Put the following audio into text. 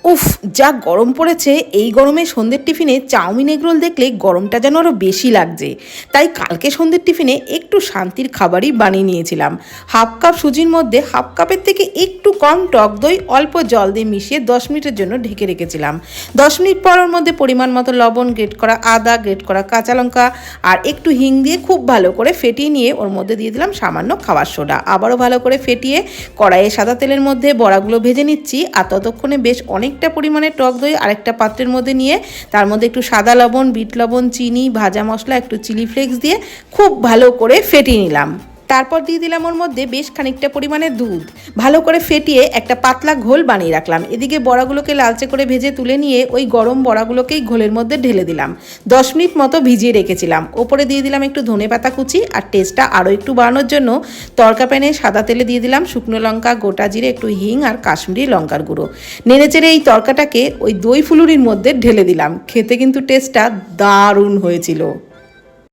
উফ, যা গরম পড়েছে! এই গরমে সন্ধ্যের টিফিনে চাউমিন এগরোল দেখলে গরমটা যেন আরও বেশি লাগছে। তাই কালকে সন্ধ্যের টিফিনে একটু শান্তির খাবারই বানিয়ে নিয়েছিলাম। হাফ কাপ সুজির মধ্যে হাফ কাপের থেকে একটু কম টক দই অল্প জল দিয়ে মিশিয়ে 10 মিনিটের জন্য ঢেকে রেখেছিলাম। 10 মিনিট পর ওর মধ্যে পরিমাণ মতো লবণ, গ্রেট করা আদা, গ্রেট করা কাঁচা লঙ্কা আর একটু হিং দিয়ে খুব ভালো করে ফেটিয়ে নিয়ে ওর মধ্যে দিয়ে দিলাম সামান্য খাবার সোডা। আবারও ভালো করে ফেটিয়ে কড়াইয়ে সাদা তেলের মধ্যে বড়াগুলো ভেজে নিচ্ছি। আর ততক্ষণে বেশ অনেকটা পরিমাণে টক দই আরেকটা পাত্রের মধ্যে নিয়ে তার মধ্যে একটু সাদা লবণ, বিট লবণ, চিনি, ভাজা মশলা, একটু চিলি ফ্লেক্স দিয়ে খুব ভালো করে ফেটিয়ে নিলাম। তারপর দিয়ে দিলাম ওর মধ্যে বেশ খানিকটা পরিমাণে দুধ। ভালো করে ফেটিয়ে একটা পাতলা ঘোল বানিয়ে রাখলাম। এদিকে বড়াগুলোকে লালচে করে ভেজে তুলে নিয়ে ওই গরম বড়াগুলোকেই ঘোলের মধ্যে ঢেলে দিলাম। 10 মিনিট মতো ভিজিয়ে রেখেছিলাম। ওপরে দিয়ে দিলাম একটু ধনেপাতা কুচি আর টেস্টটা আরও একটু বাড়ানোর জন্য তড়কা প্যানে সাদা তেলে দিয়ে দিলাম শুকনো লঙ্কা, গোটা জিরে, একটু হিং আর কাশ্মীরি লঙ্কার গুঁড়ো। নেড়েচেড়ে এই তড়কাটাকে ওই দই ফুলুরির মধ্যে ঢেলে দিলাম। খেতে কিন্তু টেস্টটা দারুণ হয়েছিল।